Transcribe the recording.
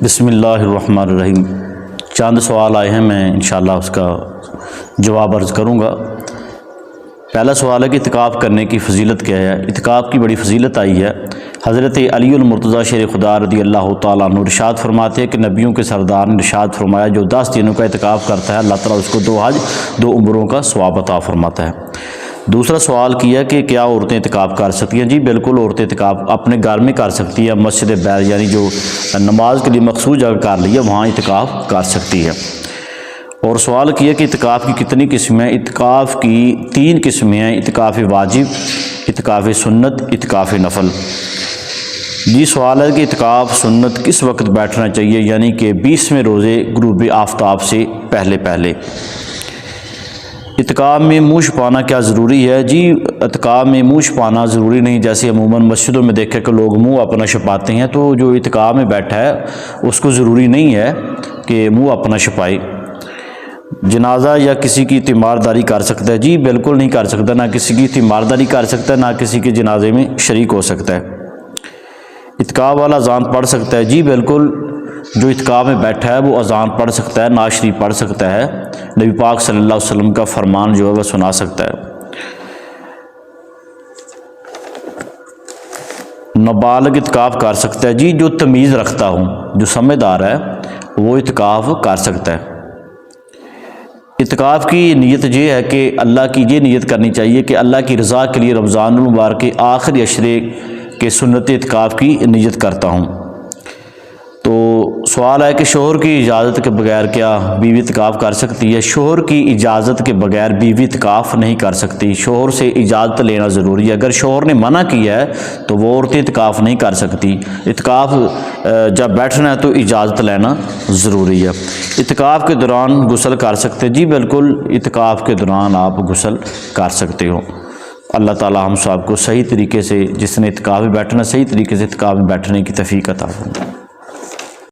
بسم اللہ الرحمن الرحیم۔ چند سوال آئے ہیں، میں انشاءاللہ اس کا جواب عرض کروں گا۔ پہلا سوال ہے کہ اعتکاف کرنے کی فضیلت کیا ہے؟ اعتکاف کی بڑی فضیلت آئی ہے۔ حضرت علی المرتضیٰ شیر خدا رضی اللہ تعالیٰ عنہ ارشاد فرماتے ہیں کہ نبیوں کے سردار نے ارشاد فرمایا، جو 10 دنوں کا اعتکاف کرتا ہے اللہ تعالیٰ اس کو 2 حج 2 عمروں کا ثواب عطا فرماتا ہے۔ دوسرا سوال کیا کہ کیا عورتیں اعتکاف کر سکتی ہیں؟ جی بالکل، عورتیں اعتکاف اپنے گھر میں کر سکتی ہیں، مسجد بیت یعنی جو نماز کے لیے مخصوص جگہ کر لی ہے وہاں اعتکاف کر سکتی ہے۔ اور سوال کیا کہ اعتکاف کی کتنی قسمیں ہیں؟ اعتکاف کی 3 قسمیں ہیں: اعتکاف واجب، اعتکاف سنت، اعتکاف نفل۔ جی سوال ہے کہ اعتکاف سنت کس وقت بیٹھنا چاہیے؟ یعنی کہ 20ویں روزے غروب آفتاب سے پہلے۔ اعتکاف میں منہ چھپانا کیا ضروری ہے؟ جی اعتکاف میں منہ چھپانا ضروری نہیں، جیسے عموماً مسجدوں میں دیکھے کہ لوگ منہ اپنا چھپاتے ہیں، تو جو اعتکاف میں بیٹھا ہے اس کو ضروری نہیں ہے کہ منہ اپنا چھپائے۔ جنازہ یا کسی کی تیمارداری کر سکتا ہے؟ جی بالکل نہیں کر سکتا، نہ کسی کی تیمارداری کر سکتا ہے، نہ کسی کے جنازے میں شریک ہو سکتا ہے۔ اعتکاف والا اذان پڑھ سکتا ہے؟ جی بالکل، جو اعتکاف میں بیٹھا ہے وہ اذان پڑھ سکتا ہے، نعت شریف پڑھ سکتا ہے، نبی پاک صلی اللہ علیہ وسلم کا فرمان جو ہے وہ سنا سکتا ہے۔ نابالغ اعتکاف کر سکتا ہے؟ جی جو تمیز رکھتا ہوں، جو سمجھدار ہے وہ اعتکاف کر سکتا ہے۔ اعتکاف کی نیت یہ ہے کہ اللہ کی یہ نیت کرنی چاہیے کہ اللہ کی رضا کے لیے رمضان المبارک کے آخری عشرے کے سنت اعتکاف کی نیت کرتا ہوں۔ تو سوال ہے کہ شوہر کی اجازت کے بغیر کیا بیوی اعتکاف کر سکتی ہے؟ شوہر کی اجازت کے بغیر بیوی اعتکاف نہیں کر سکتی، شوہر سے اجازت لینا ضروری ہے۔ اگر شوہر نے منع کیا ہے تو وہ عورتیں اعتکاف نہیں کر سکتی۔ اعتکاف جب بیٹھنا ہے تو اجازت لینا ضروری ہے۔ اعتکاف کے دوران غسل کر سکتے؟ جی بالکل، اعتکاف کے دوران آپ غسل کر سکتے ہو۔ اللہ تعالی ہم سب کو صحیح طریقے سے، جس نے اعتکاف میں بیٹھنا صحیح طریقے سے اعتکاف میں بیٹھنے کی توفیق عطا فرمائے۔